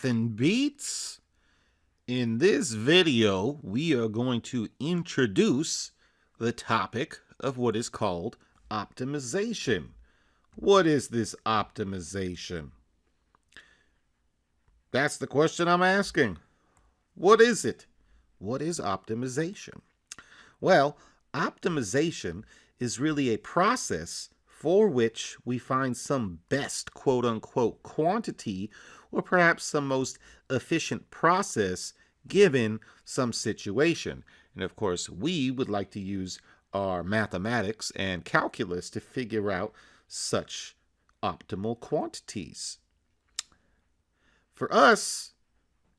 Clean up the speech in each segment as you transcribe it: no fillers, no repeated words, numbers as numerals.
Nothing beats. In this video, we are going to introduce the topic of what is called optimization. What is this optimization? That's the question I'm asking. What is it? What is optimization? Well, optimization is really a process for which we find some best quote-unquote quantity or perhaps some most efficient process given some situation. And of course, we would like to use our mathematics and calculus to figure out such optimal quantities. For us,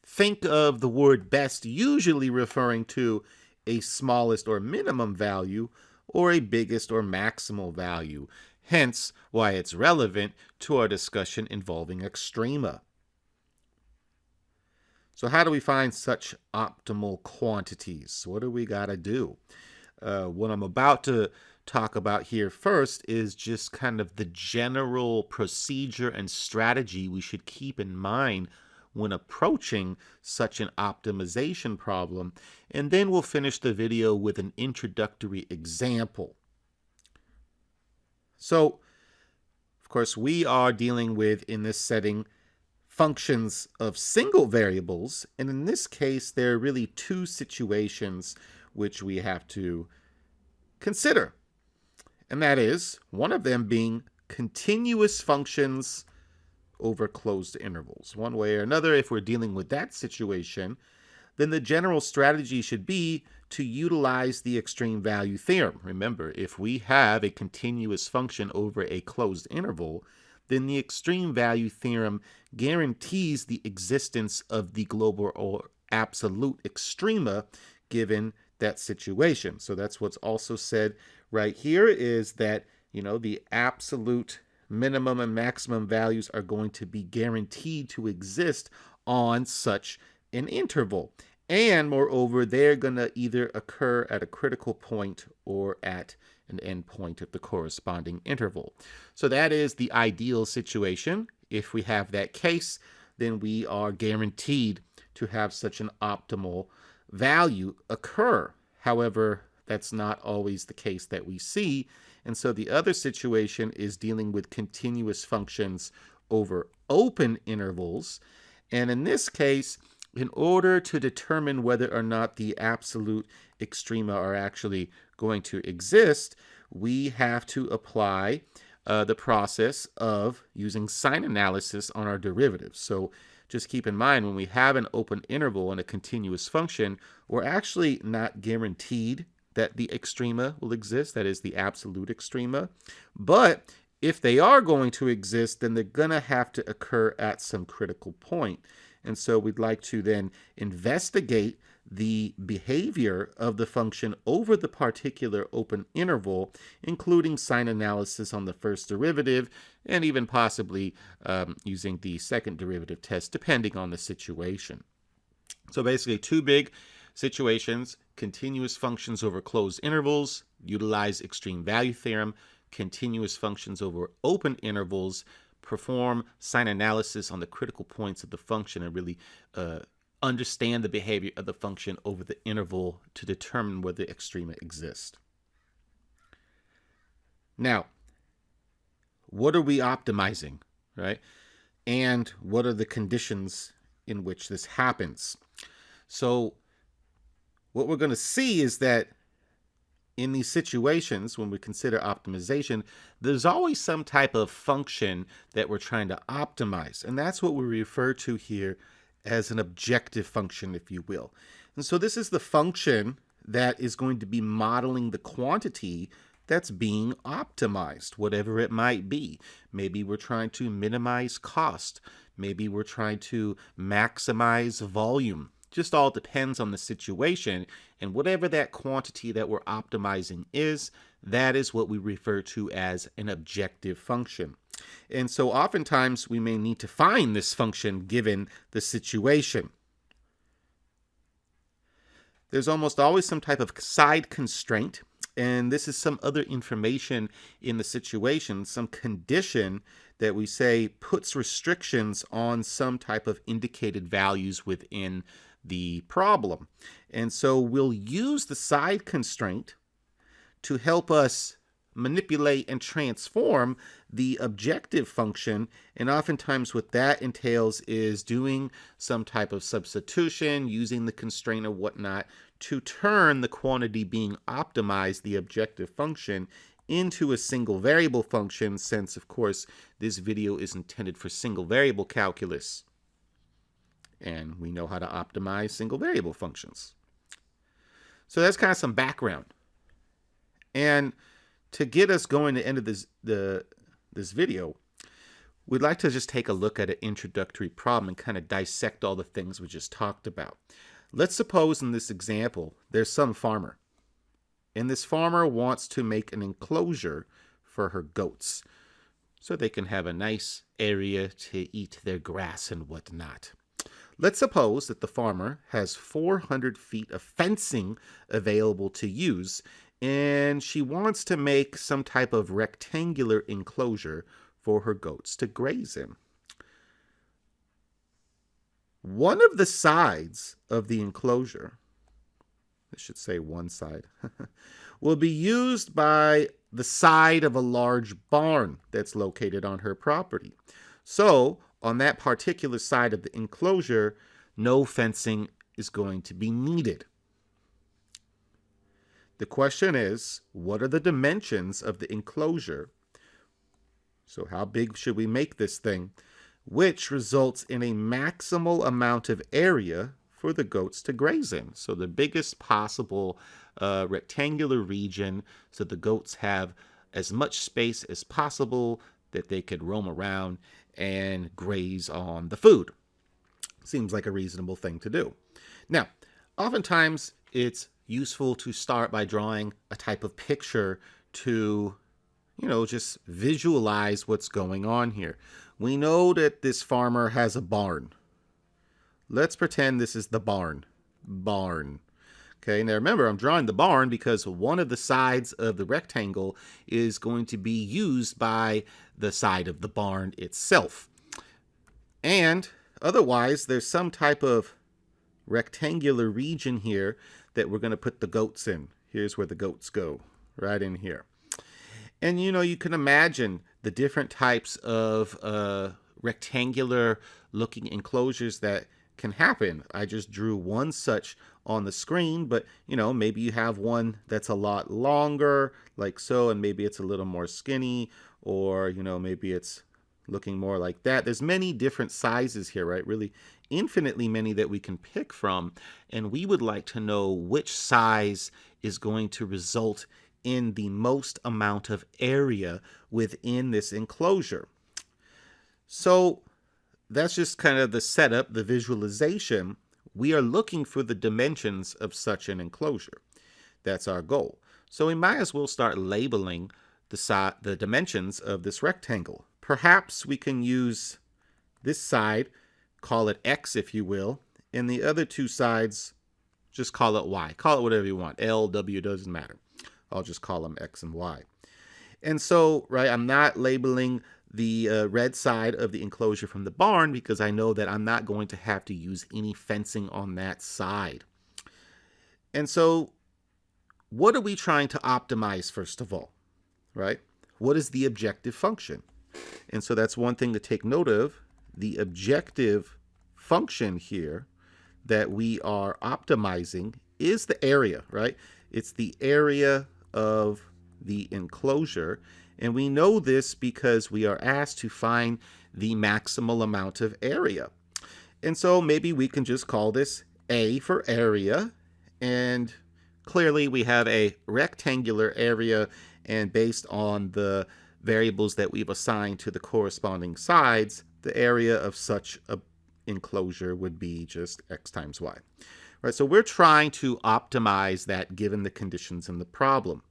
think of the word best usually referring to a smallest or minimum value or a biggest or maximal value, hence why it's relevant to our discussion involving extrema. So how do we find such optimal quantities? What do we got to do? What I'm about to talk about here first is just kind of the general procedure and strategy we should keep in mind when approaching such an optimization problem, and then we'll finish the video with an introductory example. So, of course, we are dealing with, in this setting, functions of single variables, and in this case, there are really two situations which we have to consider, and that is one of them being continuous functions over closed intervals. One way or another, if we're dealing with that situation, then the general strategy should be to utilize the extreme value theorem. Remember, if we have a continuous function over a closed interval, then the extreme value theorem guarantees the existence of the global or absolute extrema given that situation. So that's what's also said right here, is that, the absolute minimum and maximum values are going to be guaranteed to exist on such an interval. And moreover, they're going to either occur at a critical point or at an endpoint of the corresponding interval. So that is the ideal situation. If we have that case, then we are guaranteed to have such an optimal value occur. However, that's not always the case that we see. And so the other situation is dealing with continuous functions over open intervals. And in this case, in order to determine whether or not the absolute extrema are actually going to exist, we have to apply the process of using sign analysis on our derivatives. So just keep in mind, when we have an open interval and a continuous function, we're actually not guaranteed that the extrema will exist, that is the absolute extrema. But if they are going to exist, then they're going to have to occur at some critical point. And so we'd like to then investigate the behavior of the function over the particular open interval, including sign analysis on the first derivative, and even possibly using the second derivative test, depending on the situation. So basically, two big situations: continuous functions over closed intervals, utilize extreme value theorem; continuous functions over open intervals, perform sign analysis on the critical points of the function and really understand the behavior of the function over the interval to determine whether extrema exist. Now, what are we optimizing, right? And what are the conditions in which this happens? So what we're going to see is that in these situations, when we consider optimization, there's always some type of function that we're trying to optimize. And that's what we refer to here as an objective function, if you will. And so this is the function that is going to be modeling the quantity that's being optimized, whatever it might be. Maybe we're trying to minimize cost. Maybe we're trying to maximize volume. Just all depends on the situation, and whatever that quantity that we're optimizing is, that is what we refer to as an objective function. And so oftentimes we may need to find this function given the situation. There's almost always some type of side constraint And this is some other information in the situation, some condition that we say puts restrictions on some type of indicated values within the problem. And so we'll use the side constraint to help us manipulate and transform the objective function. And oftentimes what that entails is doing some type of substitution, using the constraint or whatnot, to turn the quantity being optimized, the objective function, into a single variable function, since, of course, this video is intended for single variable calculus. And we know how to optimize single variable functions. So that's kind of some background. And to get us going to the end of this video, we'd like to just take a look at an introductory problem and kind of dissect all the things we just talked about. Let's suppose in this example, there's some farmer. And this farmer wants to make an enclosure for her goats so they can have a nice area to eat their grass and whatnot. Let's suppose that the farmer has 400 feet of fencing available to use, and she wants to make some type of rectangular enclosure for her goats to graze in. One of the sides of the enclosure, I should say one side, will be used by the side of a large barn that's located on her property. So, on that particular side of the enclosure, no fencing is going to be needed. The question is, what are the dimensions of the enclosure? So how big should we make this thing? Which results in a maximal amount of area for the goats to graze in. So the biggest possible rectangular region so the goats have as much space as possible that they could roam around and graze on the food. Seems like a reasonable thing to do. Now, oftentimes it's useful to start by drawing a type of picture to, just visualize what's going on here. We know that this farmer has a barn. Let's pretend this is the barn. Okay, now remember, I'm drawing the barn because one of the sides of the rectangle is going to be used by the side of the barn itself. And otherwise, there's some type of rectangular region here that we're going to put the goats in. Here's where the goats go, right in here. And you can imagine the different types of rectangular looking enclosures that can happen. I just drew one such on the screen, but maybe you have one that's a lot longer, like so, and maybe it's a little more skinny, or maybe it's looking more like that. There's many different sizes here, right? Really infinitely many that we can pick from, and we would like to know which size is going to result in the most amount of area within this enclosure. So that's just kind of the setup, the visualization. We are looking for the dimensions of such an enclosure. That's our goal. So we might as well start labeling the dimensions of this rectangle. Perhaps we can use this side, call it X if you will, and the other two sides, just call it Y. Call it whatever you want. L, W, doesn't matter. I'll just call them X and Y. And so, right, I'm not labeling the red side of the enclosure from the barn because I know that I'm not going to have to use any fencing on that side. And so what are we trying to optimize first of all, right? What is the objective function? And so that's one thing to take note of. The objective function here that we are optimizing is the area, right? It's the area of the enclosure. And we know this because we are asked to find the maximal amount of area. And so maybe we can just call this A for area. And clearly we have a rectangular area, and based on the variables that we've assigned to the corresponding sides, the area of such an enclosure would be just X times Y. Right, so we're trying to optimize that given the conditions in the problem.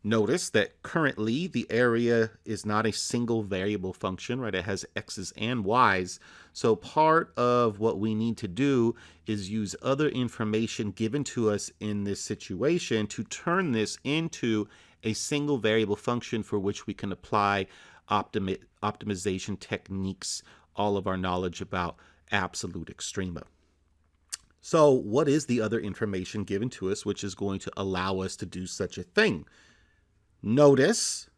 Notice that currently the area is not a single variable function, right? It has x's and y's. So part of what we need to do is use other information given to us in this situation to turn this into a single variable function for which we can apply optimization techniques, all of our knowledge about absolute extrema. So what is the other information given to us which is going to allow us to do such a thing? Notice,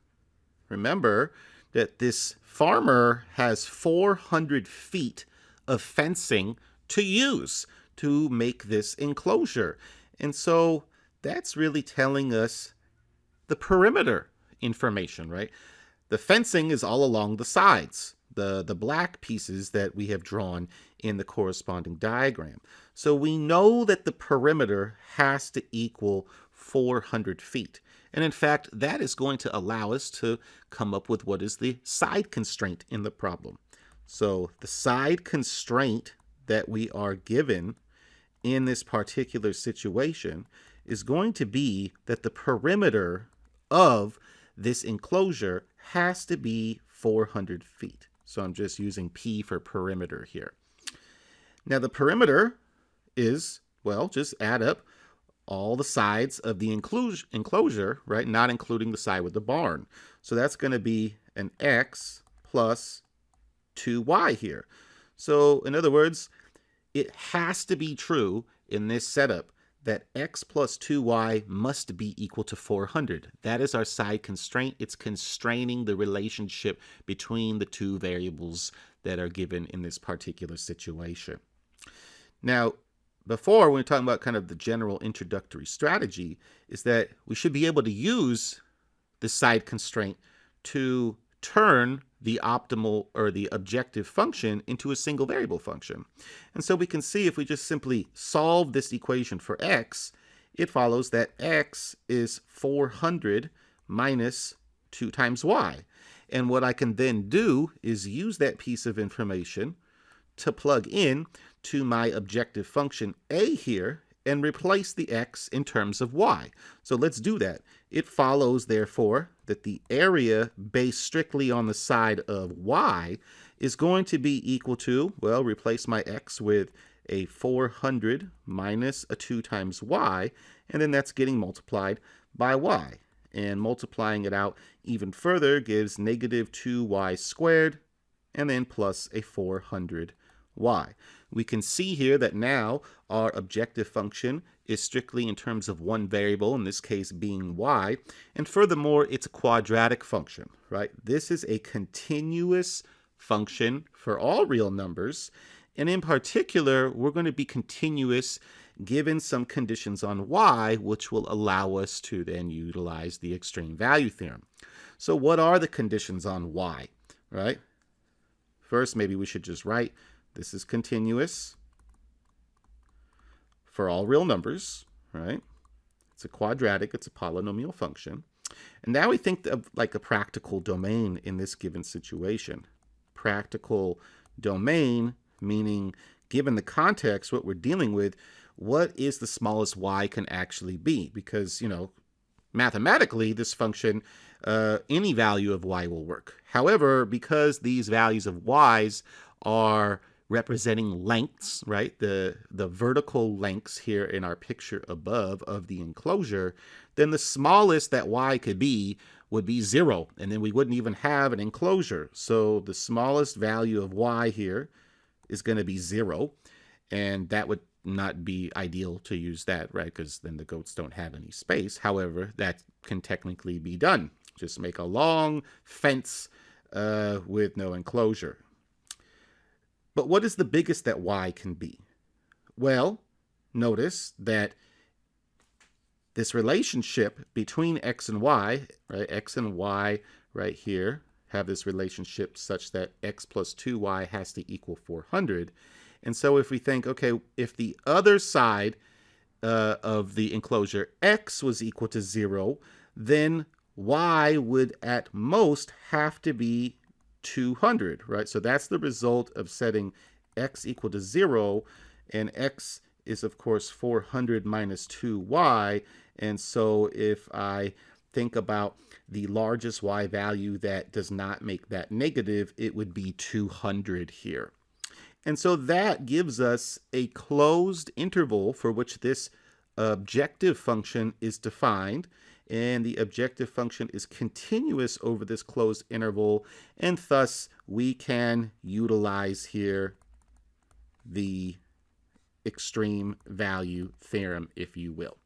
remember, that this farmer has 400 feet of fencing to use to make this enclosure. And so that's really telling us the perimeter information, right? The fencing is all along the sides, the black pieces that we have drawn in the corresponding diagram. So we know that the perimeter has to equal 400 feet. And in fact, that is going to allow us to come up with what is the side constraint in the problem. So the side constraint that we are given in this particular situation is going to be that the perimeter of this enclosure has to be 400 feet. So I'm just using P for perimeter here. Now the perimeter is, well, just add up all the sides of the enclosure, right? Not including the side with the barn. So that's going to be an x plus 2y here. So in other words, it has to be true in this setup that x plus 2y must be equal to 400. That is our side constraint. It's constraining the relationship between the two variables that are given in this particular situation. Now, before, when we're talking about kind of the general introductory strategy, is that we should be able to use the side constraint to turn the optimal or the objective function into a single variable function. And so we can see if we just simply solve this equation for x, it follows that x is 400 minus 2 times y. And what I can then do is use that piece of information to plug in to my objective function a here and replace the x in terms of y. So let's do that. It follows, therefore, that the area based strictly on the side of y is going to be equal to, well, replace my x with a 400 minus a 2 times y, and then that's getting multiplied by y. And multiplying it out even further gives negative 2y squared, and then plus a 400y. We can see here that now our objective function is strictly in terms of one variable, in this case being y, and furthermore, it's a quadratic function, right? This is a continuous function for all real numbers, and in particular, we're going to be continuous given some conditions on y, which will allow us to then utilize the extreme value theorem. So what are the conditions on y, right? First, maybe we should just write this is continuous for all real numbers, right? It's a quadratic, it's a polynomial function. And now we think of like a practical domain in this given situation. Practical domain, meaning given the context, what we're dealing with, what is the smallest y can actually be? Because, you know, mathematically, this function, any value of y will work. However, because these values of y's are representing lengths, right? The vertical lengths here in our picture above of the enclosure, then the smallest that y could be would be 0, and then we wouldn't even have an enclosure. So the smallest value of y here is going to be 0, and that would not be ideal to use that, right? Because then the goats don't have any space. However, that can technically be done. Just make a long fence with no enclosure. But what is the biggest that y can be? Well, notice that this relationship between x and y, right? X and y right here have this relationship such that x plus 2y has to equal 400. And so if we think, okay, if the other side of the enclosure x was equal to 0, then y would at most have to be 200, right? So that's the result of setting x equal to 0, and x is, of course, 400 minus 2y. And so if I think about the largest y value that does not make that negative, it would be 200 here. And so that gives us a closed interval for which this objective function is defined. And the objective function is continuous over this closed interval. And thus, we can utilize here the extreme value theorem, if you will.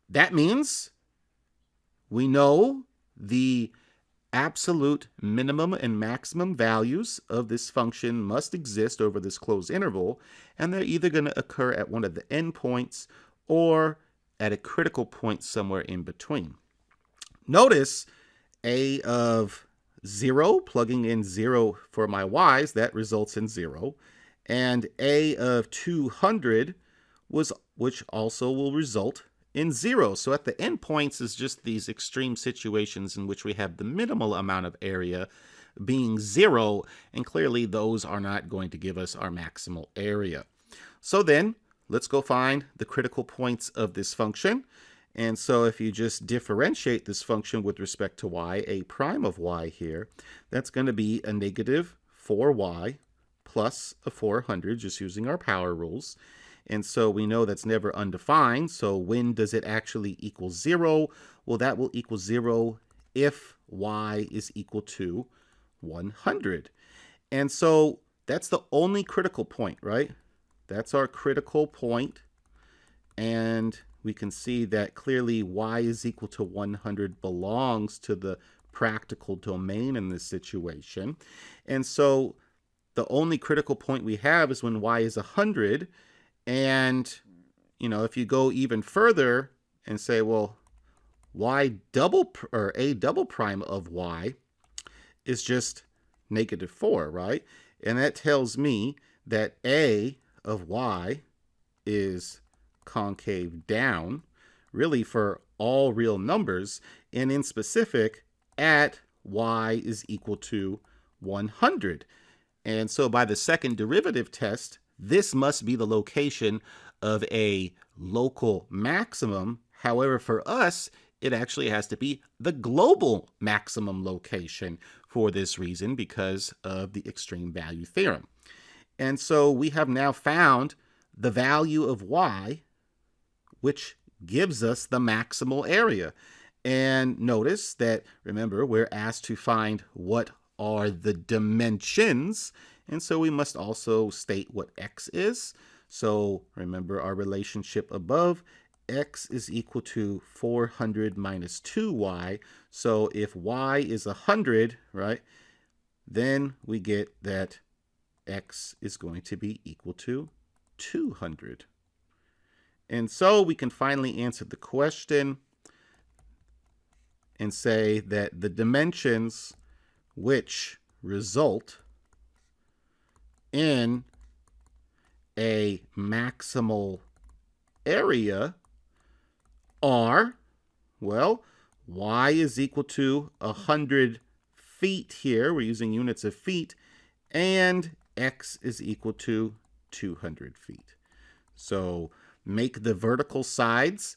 That means we know the absolute minimum and maximum values of this function must exist over this closed interval, and they're either going to occur at one of the endpoints or at a critical point somewhere in between. Notice a of 0, plugging in 0 for my y's, that results in 0, and a of 200 which also will result in 0. So at the endpoints is just these extreme situations in which we have the minimal amount of area being 0, and clearly those are not going to give us our maximal area. So then let's go find the critical points of this function. And so if you just differentiate this function with respect to y, a prime of y here, that's going to be a negative 4y plus a 400, just using our power rules. And so we know that's never undefined. So when does it actually equal 0? Well, that will equal 0 if y is equal to 100. And so that's the only critical point, right? That's our critical point. And we can see that clearly y is equal to 100 belongs to the practical domain in this situation. And so the only critical point we have is when y is 100. And, if you go even further and say, well, a double prime of y is just negative 4, right? And that tells me that a of y is concave down, really for all real numbers, and in specific at y is equal to 100. And so by the second derivative test, this must be the location of a local maximum. However, for us, it actually has to be the global maximum location for this reason because of the extreme value theorem. And so we have now found the value of y, which gives us the maximal area. And notice that, remember, we're asked to find what are the dimensions, and so we must also state what x is. So remember our relationship above, x is equal to 400 minus 2y. So if y is 100, right, then we get that x is going to be equal to 200. And so we can finally answer the question and say that the dimensions which result in a maximal area are, well, y is equal to 100 feet here. We're using units of feet. And x is equal to 200 feet. So make the vertical sides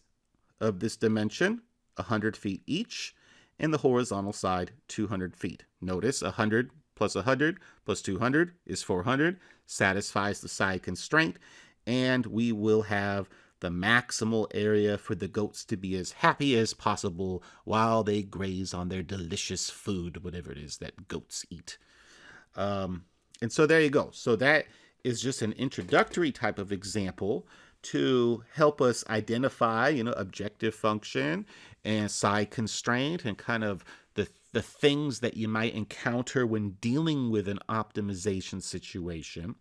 of this dimension 100 feet each, and the horizontal side 200 feet. Notice 100 plus 100 plus 200 is 400, satisfies the side constraint, and we will have the maximal area for the goats to be as happy as possible while they graze on their delicious food, whatever it is that goats eat. And so there you go. So that is just an introductory type of example to help us identify, objective function and side constraint and kind of the things that you might encounter when dealing with an optimization situation.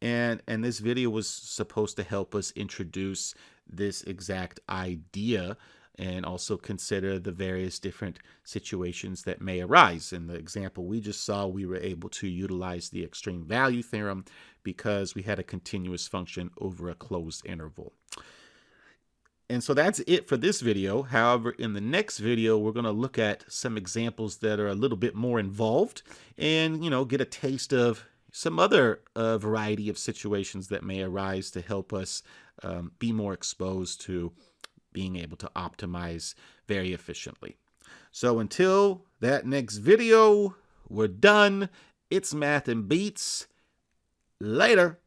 And this video was supposed to help us introduce this exact idea and also consider the various different situations that may arise. In the example we just saw, we were able to utilize the extreme value theorem because we had a continuous function over a closed interval. And so that's it for this video. However, in the next video, we're going to look at some examples that are a little bit more involved and, get a taste of some other variety of situations that may arise to help us be more exposed to being able to optimize very efficiently. So until that next video, we're done. It's Math and Beats. Later.